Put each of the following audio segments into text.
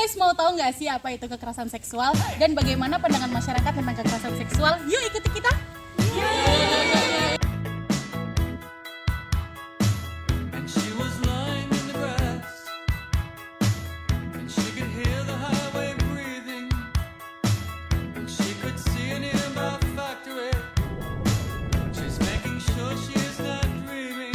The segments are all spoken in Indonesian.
guys, mau tahu nggak sih apa itu kekerasan seksual dan bagaimana pandangan masyarakat tentang kekerasan seksual? Yuk ikuti kita. And she was lying in the grass, and she could hear the highway breathing, and she could see a nearby factory. She's making sure she's not dreaming.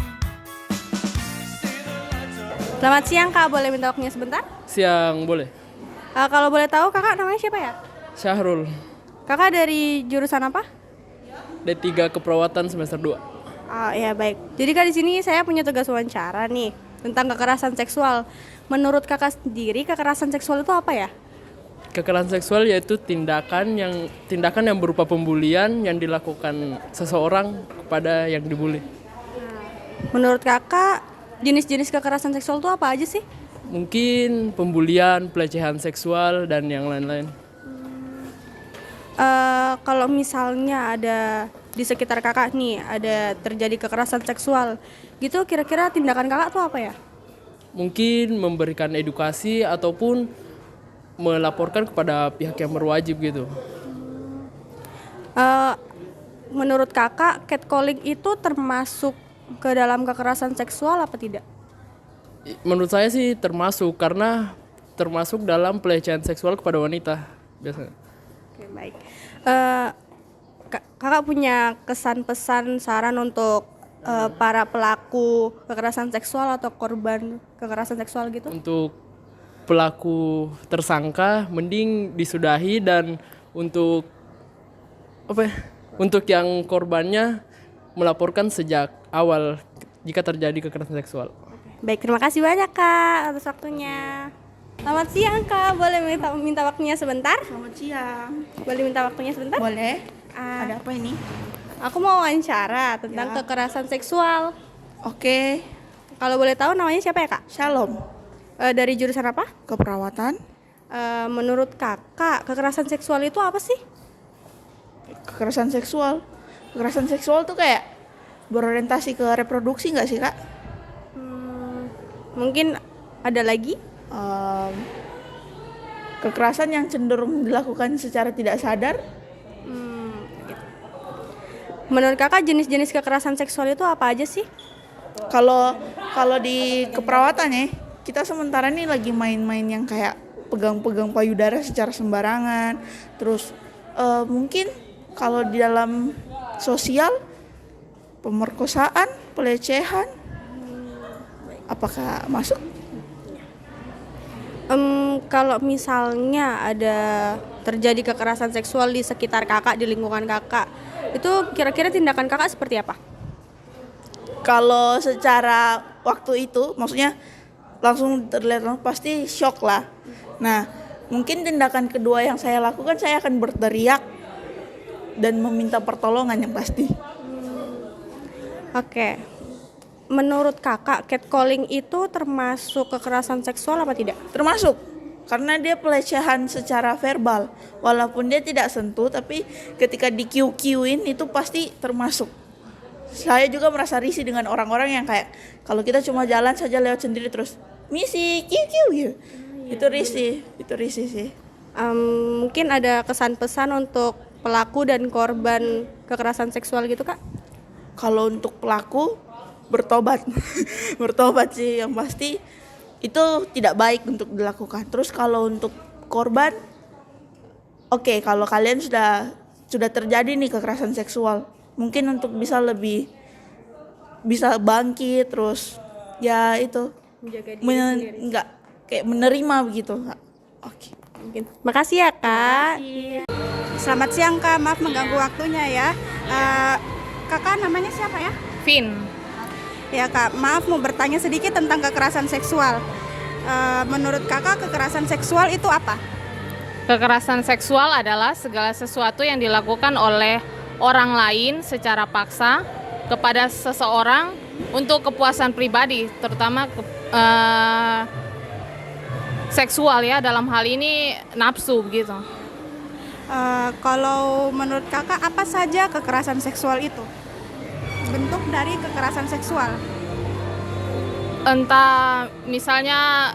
See the lights are. Selamat siang Kak, boleh minta waktunya sebentar? Siang boleh. Kalau boleh tahu Kakak namanya siapa ya? Syahrul, Kakak dari jurusan apa? D3 Keperawatan semester 2. Ya baik. Jadi Kak di sini saya punya tugas wawancara nih tentang kekerasan seksual. Menurut Kakak sendiri kekerasan seksual itu apa ya? Kekerasan seksual yaitu tindakan yang berupa pembulian yang dilakukan seseorang kepada yang dibuli. Menurut Kakak jenis-jenis kekerasan seksual itu apa aja sih? Mungkin pembulian, pelecehan seksual dan yang lain-lain. Kalau misalnya ada di sekitar Kakak nih ada terjadi kekerasan seksual, gitu kira-kira tindakan Kakak tuh apa ya? Mungkin memberikan edukasi ataupun melaporkan kepada pihak yang berwajib gitu. Menurut Kakak catcalling itu termasuk ke dalam kekerasan seksual apa tidak? Menurut saya sih termasuk, karena termasuk dalam pelecehan seksual kepada wanita biasanya. Oke, baik. Kakak punya kesan-pesan saran untuk para pelaku kekerasan seksual atau korban kekerasan seksual gitu? Untuk pelaku tersangka mending disudahi, dan untuk untuk yang korbannya melaporkan sejak awal jika terjadi kekerasan seksual. Baik, terima kasih banyak Kak atas waktunya. Selamat siang Kak, boleh minta waktunya sebentar? Selamat siang. Boleh minta waktunya sebentar? Boleh? Ada apa ini? Aku mau wawancara tentang kekerasan seksual. Oke. Kalau boleh tahu namanya siapa ya Kak? Shalom. Dari jurusan apa? Keperawatan. Menurut Kakak kekerasan seksual itu apa sih? Kekerasan seksual. Kekerasan seksual tuh kayak berorientasi ke reproduksi nggak sih Kak? Mungkin ada lagi? Kekerasan yang cenderung dilakukan secara tidak sadar. Menurut Kakak jenis-jenis kekerasan seksual itu apa aja sih? Kalau di keperawatan ya, kita sementara nih lagi main-main yang kayak pegang-pegang payudara secara sembarangan. Terus mungkin kalau di dalam sosial pemerkosaan, pelecehan, apakah masuk? Kalau misalnya ada terjadi kekerasan seksual di sekitar Kakak, di lingkungan Kakak, itu kira-kira tindakan Kakak seperti apa? Kalau secara waktu itu, maksudnya langsung terlihat pasti shock lah. Nah, mungkin tindakan kedua yang saya lakukan, saya akan berteriak dan meminta pertolongan yang pasti. Oke. Menurut Kakak, catcalling itu termasuk kekerasan seksual apa tidak? Termasuk, karena dia pelecehan secara verbal. Walaupun dia tidak sentuh, tapi ketika di-Q-Q-in itu pasti termasuk. Saya juga merasa risih dengan orang-orang yang kayak kalau kita cuma jalan saja lewat sendiri terus misi Q-Q gitu. Itu risih sih. Mungkin ada kesan-pesan untuk pelaku dan korban kekerasan seksual gitu Kak? Kalau untuk pelaku bertobat. Bertobat sih yang pasti, itu tidak baik untuk dilakukan. Terus kalau untuk korban, oke, kalau kalian sudah terjadi nih kekerasan seksual, mungkin untuk bisa bangkit, terus ya itu Menjaga diri sendiri. enggak kayak menerima begitu. Oke. Mungkin. Makasih ya Kak. Selamat siang Kak, maaf mengganggu waktunya ya. Kakak namanya siapa ya? Vin, Ya Kak, maaf mau bertanya sedikit tentang kekerasan seksual. Menurut Kakak kekerasan seksual itu apa? kekerasan seksual adalah segala sesuatu yang dilakukan oleh orang lain secara paksa kepada seseorang untuk kepuasan pribadi, terutama seksual ya, dalam hal ini nafsu begitu. Kalau menurut Kakak apa saja kekerasan seksual itu? Bentuk dari kekerasan seksual. Entah misalnya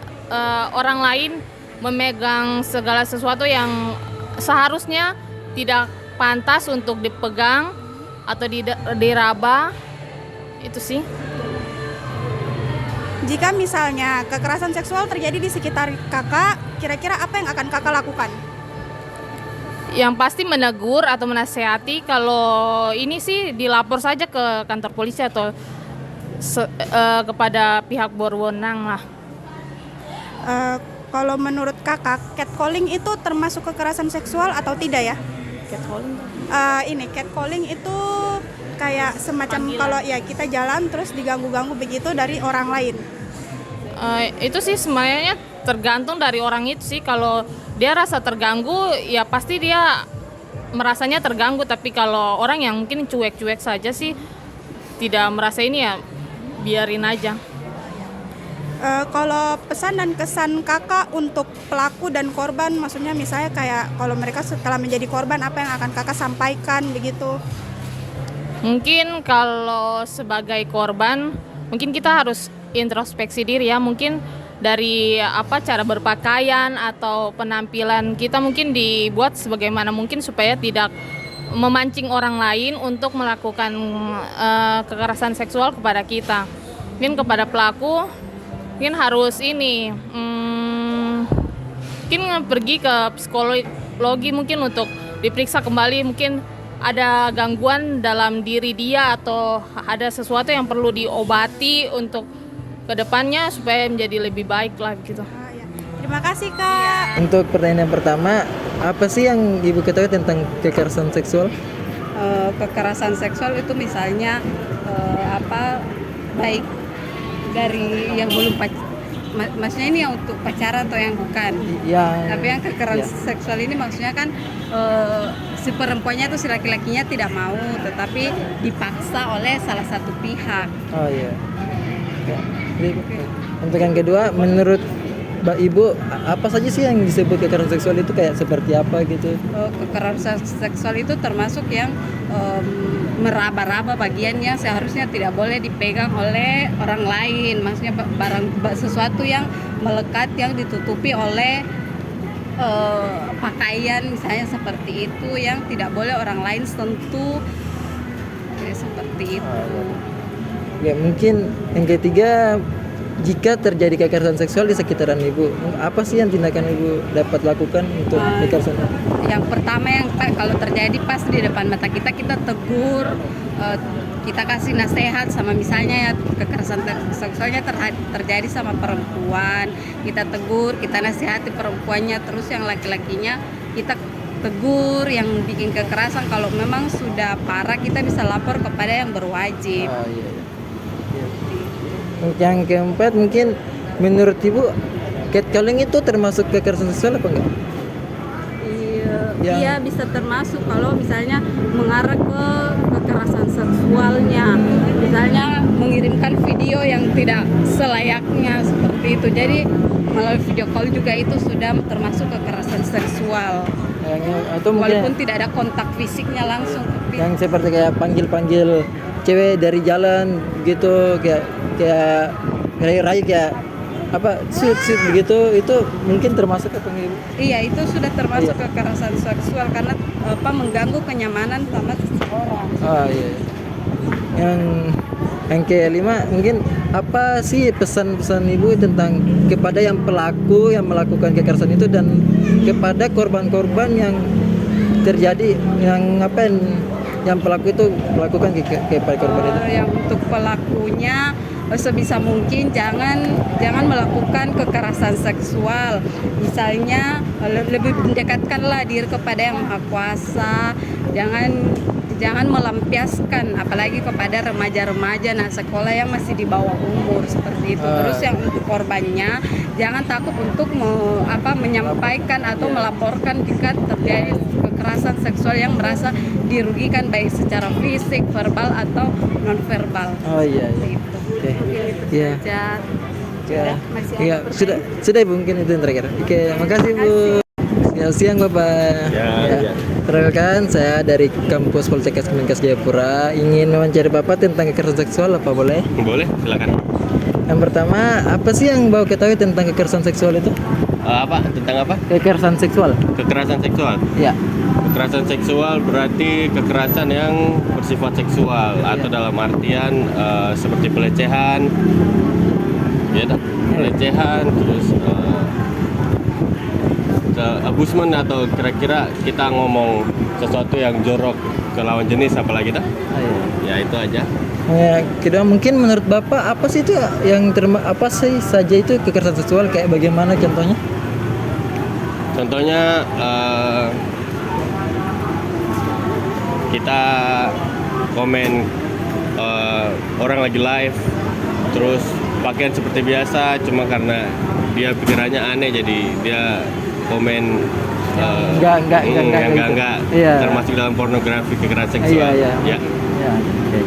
orang lain memegang segala sesuatu yang seharusnya tidak pantas untuk dipegang atau diraba. Itu sih. Jika misalnya kekerasan seksual terjadi di sekitar kakak, kira-kira apa yang akan kakak lakukan? Yang pasti menegur atau menasehati. Kalau ini sih dilapor saja ke kantor polisi atau kepada pihak berwenang lah. Kalau menurut kakak, catcalling itu termasuk kekerasan seksual atau tidak ya? Catcalling. Catcalling itu kayak semacam kalau ya kita jalan terus diganggu-ganggu begitu dari orang lain. Itu sih sebenarnya tergantung dari orang itu sih. Kalau dia rasa terganggu, ya pasti dia merasanya terganggu. Tapi kalau orang yang mungkin cuek-cuek saja sih, tidak merasa ini, ya biarin aja. Kalau pesan dan kesan kakak untuk pelaku dan korban, maksudnya misalnya kayak kalau mereka setelah menjadi korban, apa yang akan kakak sampaikan begitu? Mungkin kalau sebagai korban, mungkin kita harus introspeksi diri ya. Mungkin dari cara berpakaian atau penampilan kita mungkin dibuat sebagaimana mungkin supaya tidak memancing orang lain untuk melakukan kekerasan seksual kepada kita. Mungkin kepada pelaku mungkin harus mungkin pergi ke psikologi mungkin untuk diperiksa kembali, mungkin ada gangguan dalam diri dia atau ada sesuatu yang perlu diobati untuk kedepannya supaya menjadi lebih baik lah gitu. Terima kasih kak. Untuk pertanyaan yang pertama, apa sih yang Ibu ketahui tentang kekerasan seksual? Kekerasan seksual itu misalnya baik dari yang belum maksudnya ini yang untuk pacaran atau yang bukan. Tapi yang kekerasan seksual ini maksudnya kan si perempuannya atau si laki-lakinya tidak mau, tetapi dipaksa oleh salah satu pihak. Oh iya. Untuk yang kedua, menurut Mbak Ibu, apa saja sih yang disebut kekerasan seksual itu, kayak seperti apa gitu? Kekerasan seksual itu termasuk yang meraba-raba bagian yang seharusnya tidak boleh dipegang oleh orang lain. Maksudnya sesuatu yang melekat, yang ditutupi oleh pakaian misalnya seperti itu, yang tidak boleh orang lain sentuh, seperti itu. Ya, mungkin yang ketiga, jika terjadi kekerasan seksual di sekitaran Ibu, apa sih yang tindakan Ibu dapat lakukan untuk kekerasan? Yang pertama, yang kalau terjadi pas di depan mata kita tegur, kita kasih nasihat. Sama misalnya ya kekerasan seksualnya terjadi sama perempuan, kita tegur, kita nasihati perempuannya. Terus yang laki-lakinya kita tegur, yang bikin kekerasan. Kalau memang sudah parah, kita bisa lapor kepada yang berwajib. Yang keempat, mungkin menurut Ibu catcalling itu termasuk kekerasan seksual apa enggak? Iya, bisa termasuk kalau misalnya mengarah ke kekerasan seksualnya. Misalnya mengirimkan video yang tidak selayaknya seperti itu. Jadi melalui video call juga itu sudah termasuk kekerasan seksual. Atau mungkin walaupun tidak ada kontak fisiknya langsung. Yang seperti kayak panggil cewek dari jalan gitu, kayak rayu kayak shoot begitu, itu mungkin termasuk apa enggak Ibu? Iya, itu sudah termasuk kekerasan seksual karena mengganggu kenyamanan sama seseorang. Iya. Yang kelima, mungkin apa sih pesan-pesan Ibu tentang kepada yang pelaku yang melakukan kekerasan itu dan kepada korban-korban yang terjadi yang pelaku itu melakukan kepada korban itu? Yang untuk pelakunya sebisa mungkin jangan melakukan kekerasan seksual. Misalnya lebih mendekatkanlah diri kepada yang Maha Kuasa. Jangan melampiaskan, apalagi kepada remaja-remaja sekolah yang masih di bawah umur seperti itu. Terus yang untuk korbannya jangan takut untuk menyampaikan atau melaporkan jika terjadi kekerasan seksual yang merasa dirugikan baik secara fisik, verbal atau non verbal. Sudah Ibu, mungkin itu yang terakhir. Oke, makasih Bu. Selamat siang Bapak. Perkenalkan, saya dari kampus Politeknik Kemenkes Jayapura, ingin mewawancari Bapak tentang kekerasan seksual, apa boleh? Boleh, silakan. Yang pertama, apa sih yang Bapak ketahui tentang kekerasan seksual itu? Apa? Tentang apa? Kekerasan seksual. Kekerasan seksual. Ya. Kekerasan seksual berarti kekerasan yang bersifat seksual atau dalam artian seperti pelecehan, ya, pelecehan, terus abusement atau kira-kira kita ngomong sesuatu yang jorok ke lawan jenis apalagi dah. Ya itu aja. Ya, kedua mungkin menurut Bapak apa sih itu yang apa sih saja itu kekerasan seksual, kayak bagaimana contohnya? Contohnya kita komen orang lagi live terus pakaian seperti biasa cuma karena dia pikirannya aneh jadi dia komen enggak iya. Termasuk dalam pornografi kekerasan seksual. Iya. Ya. Ya, oke.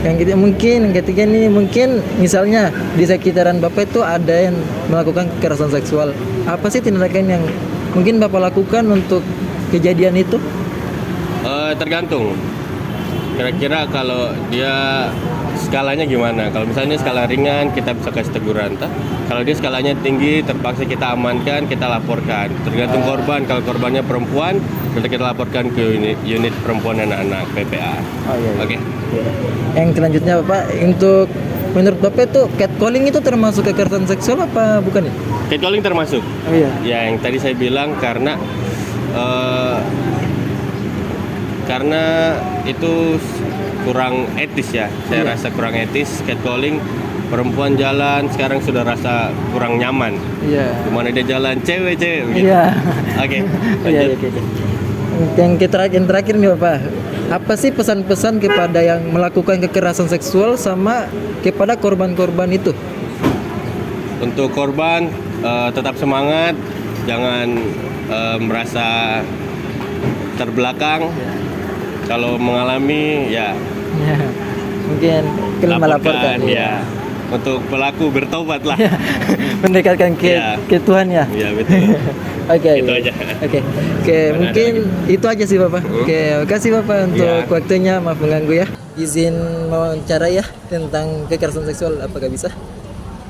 Yang ketiga nih mungkin misalnya di sekitaran Bapak itu ada yang melakukan kekerasan seksual. Apa sih tindakan yang mungkin Bapak lakukan untuk kejadian itu? Tergantung. Kira-kira kalau dia skalanya gimana? Kalau misalnya skala ringan kita bisa kasih teguran. Kalau dia skalanya tinggi terpaksa kita amankan, kita laporkan. Tergantung korban. Kalau korbannya perempuan, kita laporkan ke unit perempuan dan anak PPA. Iya. Oke. Yang selanjutnya Bapak, untuk menurut Bapak itu catcalling itu termasuk kekerasan seksual apa bukan ya? Catcalling termasuk. Oh iya. Ya yang tadi saya bilang karena itu kurang etis ya. Saya rasa kurang etis catcalling. Perempuan jalan sekarang sudah rasa kurang nyaman. Iya. Dimana dia jalan cewek gitu. Iya. Oke. Iya. Yang terakhir nih Bapak, apa sih pesan-pesan kepada yang melakukan kekerasan seksual sama kepada korban-korban itu? Untuk korban tetap semangat, jangan merasa terbelakang. Kalau mengalami ya mungkin melaporkan ya. Untuk pelaku bertobat lah. Mendekatkan ke Tuhan ya. Iya betul. Oke. Itu aja. Oke, mungkin itu aja sih Bapak. Oke, makasih Bapak untuk waktunya, maaf mengganggu ya. Izin wawancara ya tentang kekerasan seksual, apakah bisa?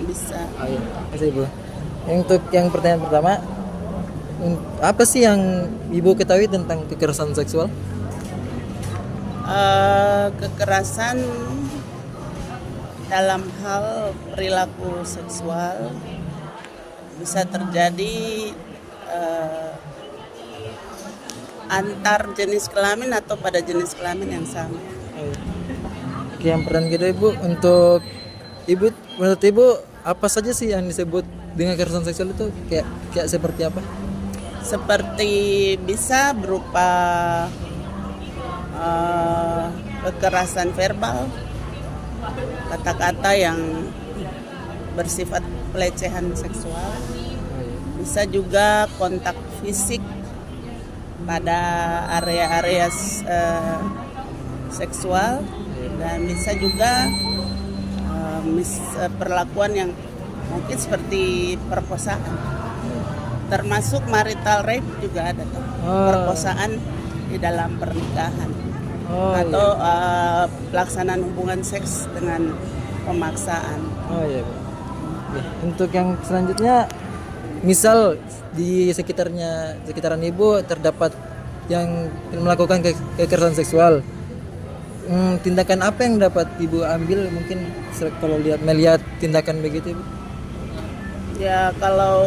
Bisa. Oh iya, makasih Bu. Untuk yang pertanyaan pertama, apa sih yang Ibu ketahui tentang kekerasan seksual? Kekerasan dalam hal perilaku seksual bisa terjadi antar jenis kelamin atau pada jenis kelamin yang sama. Oke, yang pertanyaan kedua Ibu, untuk Ibu, menurut Ibu apa saja sih yang disebut dengan kekerasan seksual itu, kayak seperti apa? Seperti bisa berupa kekerasan verbal, kata-kata yang bersifat pelecehan seksual, bisa juga kontak fisik pada area-area seksual, dan bisa juga perlakuan yang mungkin seperti perkosaan, termasuk marital rape juga ada tuh, perkosaan di dalam pernikahan atau pelaksanaan hubungan seks dengan pemaksaan. Untuk yang selanjutnya, misal di sekitaran Ibu terdapat yang melakukan kekerasan seksual, tindakan apa yang dapat Ibu ambil mungkin kalau melihat tindakan begitu Ibu? Ya kalau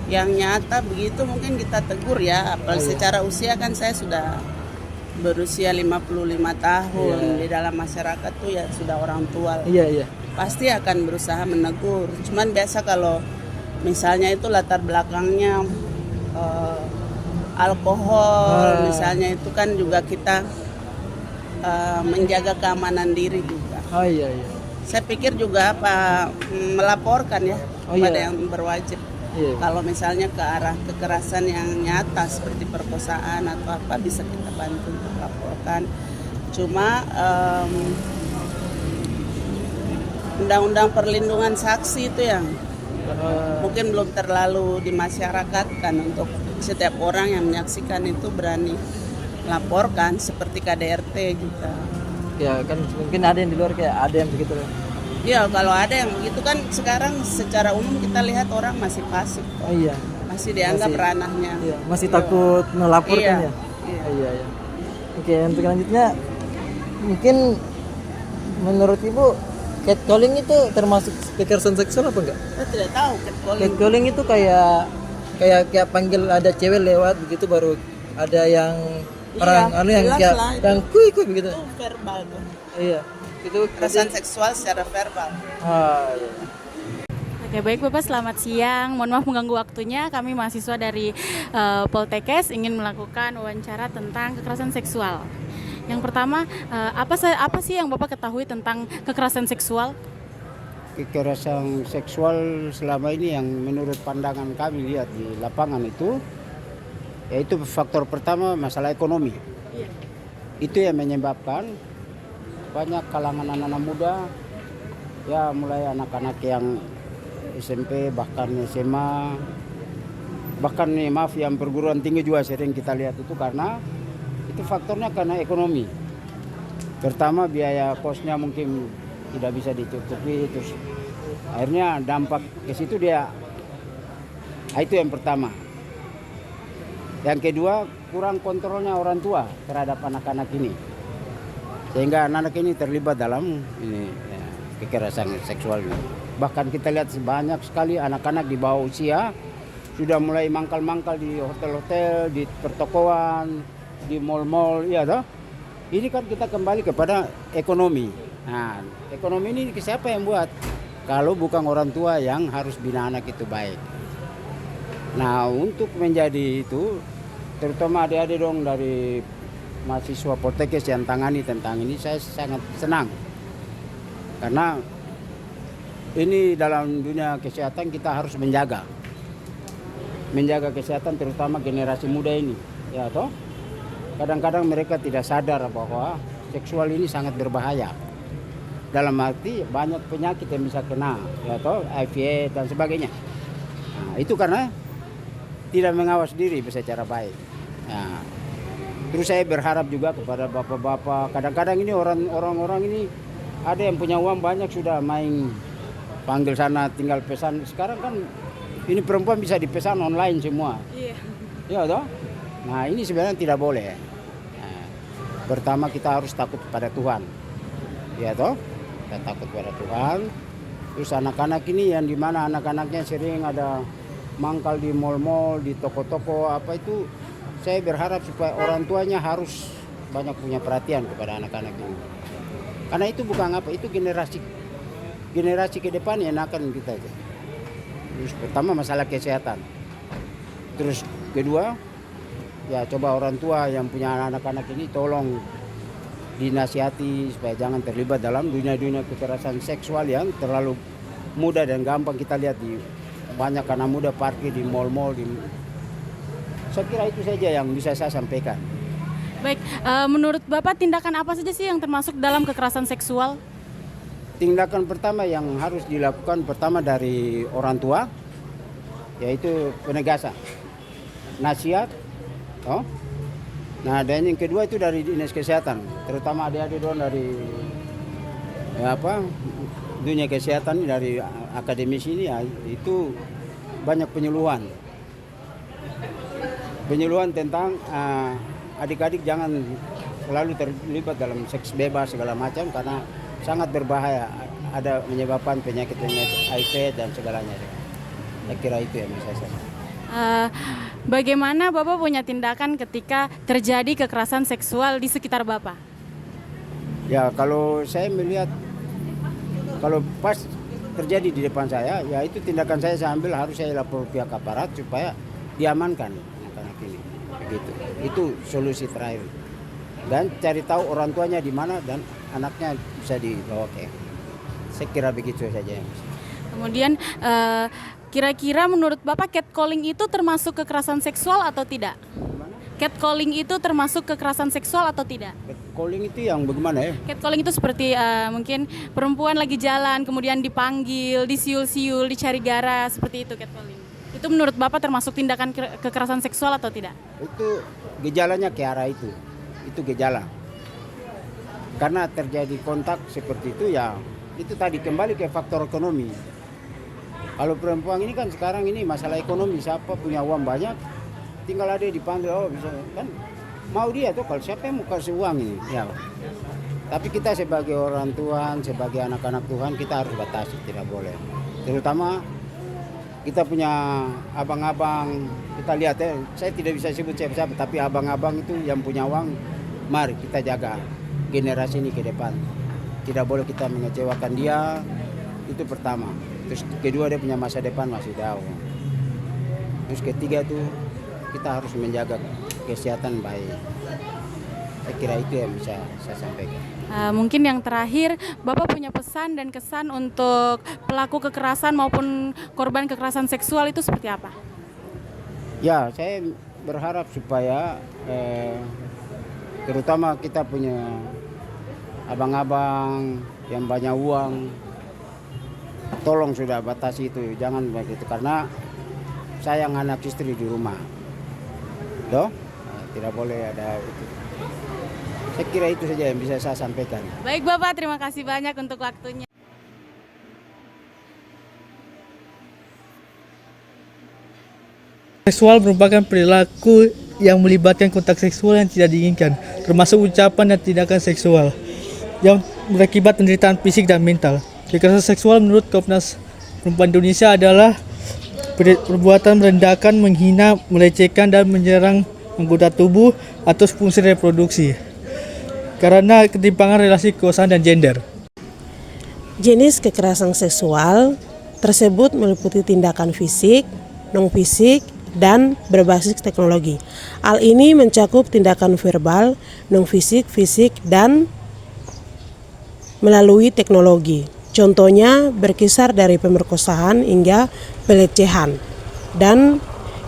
yang nyata begitu mungkin kita tegur ya, apalagi secara usia kan saya sudah berusia 55 tahun, di dalam masyarakat tuh ya sudah orang tua. Iya. Pasti akan berusaha menegur. Cuman biasa kalau misalnya itu latar belakangnya alkohol misalnya, itu kan juga kita menjaga keamanan diri juga. Iya. Saya pikir juga melaporkan ya kepada yang berwajib. Kalau misalnya ke arah kekerasan yang nyata seperti perkosaan atau apa, bisa kita bantu untuk laporkan. Cuma undang-undang perlindungan saksi itu yang mungkin belum terlalu dimasyarakatkan untuk setiap orang yang menyaksikan itu berani laporkan, seperti KDRT juga. Ya kan mungkin ada yang di luar kayak ada yang begitu. Ya kalau ada yang itu kan sekarang secara umum kita lihat orang masih pasif, Oh iya. masih dianggap Masih- ranahnya. Iya, masih takut melaporkan Iya, ya. iya. Iya, iya. Oke, untuk selanjutnya mungkin menurut Ibu catcalling itu termasuk kekerasan seksual apa enggak? Saya tidak tahu catcalling. Catcalling itu kayak panggil ada cewek lewat begitu baru ada yang orang Iya, yang jelas kayak lah itu. yang kuy begitu. Itu verbal tuh. Iya. Itu Kekerasan seksual secara verbal. iya. Oke, baik Bapak, selamat siang. Mohon maaf mengganggu waktunya. Kami mahasiswa dari Poltekkes ingin melakukan wawancara tentang kekerasan seksual. Yang pertama, apa sih yang Bapak ketahui tentang kekerasan seksual? Kekerasan seksual selama ini yang menurut pandangan kami lihat di lapangan itu, yaitu faktor pertama masalah ekonomi. Itu yang menyebabkan banyak kalangan anak-anak muda, ya mulai anak-anak yang SMP bahkan SMA, bahkan maaf yang perguruan tinggi juga sering kita lihat itu karena itu faktornya karena ekonomi. Pertama biaya kosnya mungkin tidak bisa ditutupi, terus akhirnya dampak ke situ dia. Itu yang pertama. Yang kedua kurang kontrolnya orang tua terhadap anak-anak ini, sehingga anak-anak ini terlibat dalam ini kekerasan seksual ini. Bahkan kita lihat banyak sekali anak-anak di bawah usia sudah mulai mangkal-mangkal di hotel-hotel, di pertokoan, di mal-mal, ya toh. Ini kan kita kembali kepada ekonomi. Nah, ekonomi ini siapa yang buat? Kalau bukan orang tua yang harus bina anak itu baik. Nah, untuk menjadi itu, terutama adik-adik dong dari mahasiswa Poltekkes yang tangani tentang ini, saya sangat senang. Karena ini dalam dunia kesehatan kita harus menjaga kesehatan terutama generasi muda ini, ya toh. Kadang-kadang mereka tidak sadar bahwa seksual ini sangat berbahaya. Dalam arti banyak penyakit yang bisa kena, ya toh, HIV dan sebagainya. Nah, itu karena tidak mengawas diri secara baik. Nah, terus saya berharap juga kepada bapak-bapak, kadang-kadang ini orang-orang ini ada yang punya uang banyak sudah main panggil sana tinggal pesan. Sekarang kan ini perempuan bisa dipesan online semua. Iya. Ya toh? Nah, ini sebenarnya tidak boleh. Nah, pertama kita harus takut pada Tuhan. Ya toh? Kita takut pada Tuhan. Terus anak-anak ini yang dimana anak-anaknya sering ada mangkal di mal-mal, di toko-toko apa itu, saya berharap supaya orang tuanya harus banyak punya perhatian kepada anak-anak ini. Karena itu bukan apa, itu generasi ke depan yang akan kita itu. Terus pertama masalah kesehatan. Terus kedua, ya coba orang tua yang punya anak-anak ini tolong dinasihati supaya jangan terlibat dalam dunia-dunia kekerasan seksual yang terlalu mudah dan gampang kita lihat di banyak anak muda parkir di mal-mal. Saya kira itu saja yang bisa saya sampaikan. Baik, menurut Bapak tindakan apa saja sih yang termasuk dalam kekerasan seksual? Tindakan pertama yang harus dilakukan pertama dari orang tua, yaitu penegasan, nasihat. Oh. Nah, dan yang kedua itu dari dinas kesehatan, terutama adik-adik dari dunia kesehatan dari akademisi ini ya, itu banyak penyuluhan tentang adik-adik jangan selalu terlibat dalam seks bebas segala macam karena sangat berbahaya, ada menyebabkan penyakit HIV dan segalanya. Saya kira itu yang bisa saya. Bagaimana Bapak punya tindakan ketika terjadi kekerasan seksual di sekitar Bapak? Ya kalau saya melihat, kalau pas terjadi di depan saya, ya itu tindakan saya ambil harus saya lapor pihak aparat supaya diamankan anak-anak ini. Begitu. Itu solusi terakhir. Dan cari tahu orang tuanya di mana dan anaknya bisa dibawa ke. Saya kira begitu saja. Kemudian kira-kira menurut Bapak catcalling itu termasuk kekerasan seksual atau tidak? Catcalling itu termasuk kekerasan seksual atau tidak? Catcalling itu yang bagaimana ya? Catcalling itu seperti mungkin perempuan lagi jalan kemudian dipanggil, disiul-siul, dicari gara, seperti itu catcalling. Itu menurut Bapak termasuk tindakan kekerasan seksual atau tidak? Itu gejalanya ke arah itu. Itu gejala. Karena terjadi kontak seperti itu ya itu tadi kembali ke faktor ekonomi. Kalau perempuan ini kan sekarang ini masalah ekonomi, siapa punya uang banyak, tinggal ada dipanggil, oh bisa kan mau dia tuh kalau siapa yang mau kasih uang ini, ya. Tapi kita sebagai orang Tuhan, sebagai anak-anak Tuhan kita harus batasi, tidak boleh. Terutama kita punya abang-abang, kita lihat ya, saya tidak bisa sebut siapa-siapa, tapi abang-abang itu yang punya uang, mari kita jaga generasi ini ke depan. Tidak boleh kita mengecewakan dia, itu pertama. Terus kedua dia punya masa depan masih jauh. Terus ketiga tuh kita harus menjaga kesehatan baik. Saya kira itu yang bisa saya sampaikan. Mungkin yang terakhir, Bapak punya pesan dan kesan untuk pelaku kekerasan maupun korban kekerasan seksual itu seperti apa? Ya, saya berharap supaya terutama kita punya abang-abang yang banyak uang, tolong sudah batasi itu, jangan begitu karena sayang anak istri di rumah. Doh, tidak boleh ada itu. Saya kira itu saja yang bisa saya sampaikan. Baik Bapak, terima kasih banyak untuk waktunya. Seksual merupakan perilaku yang melibatkan kontak seksual yang tidak diinginkan, termasuk ucapan dan tindakan seksual yang berakibat penderitaan fisik dan mental. Kekerasan seksual menurut Komnas Perempuan Indonesia adalah perbuatan merendahkan, menghina, melecehkan, dan menyerang anggota tubuh atau fungsi reproduksi karena ketimpangan relasi kekuasaan dan gender. Jenis kekerasan seksual tersebut meliputi tindakan fisik, non-fisik, dan berbasis teknologi. Hal ini mencakup tindakan verbal, non-fisik, fisik, dan melalui teknologi. Contohnya berkisar dari pemerkosaan hingga pelecehan dan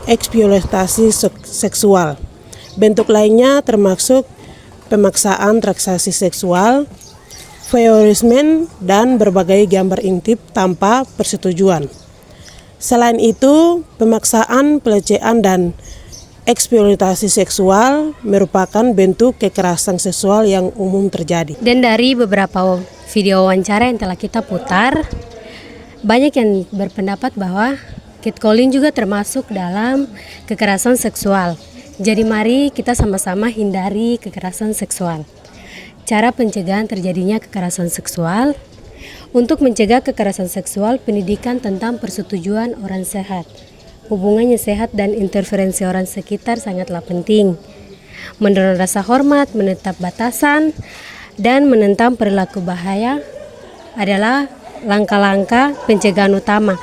eksploitasi seksual. Bentuk lainnya termasuk pemaksaan transaksi seksual, voyeurisme, dan berbagai gambar intip tanpa persetujuan. Selain itu, pemaksaan, pelecehan, dan eksploitasi seksual merupakan bentuk kekerasan seksual yang umum terjadi. Dan dari beberapa video wawancara yang telah kita putar, banyak yang berpendapat bahwa catcalling juga termasuk dalam kekerasan seksual. Jadi mari kita sama-sama hindari kekerasan seksual. Cara pencegahan terjadinya kekerasan seksual. Untuk mencegah kekerasan seksual, pendidikan tentang persetujuan orang sehat, hubungannya sehat dan interferensi orang sekitar sangatlah penting. Mendorong rasa hormat, menetap batasan, dan menentang perilaku bahaya adalah langkah-langkah pencegahan utama.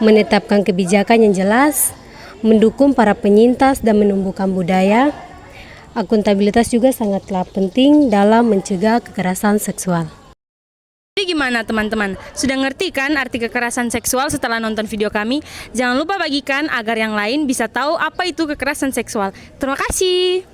Menetapkan kebijakan yang jelas, mendukung para penyintas dan menumbuhkan budaya. Akuntabilitas juga sangatlah penting dalam mencegah kekerasan seksual. Jadi gimana teman-teman? Sudah ngerti kan arti kekerasan seksual setelah nonton video kami? Jangan lupa bagikan agar yang lain bisa tahu apa itu kekerasan seksual. Terima kasih.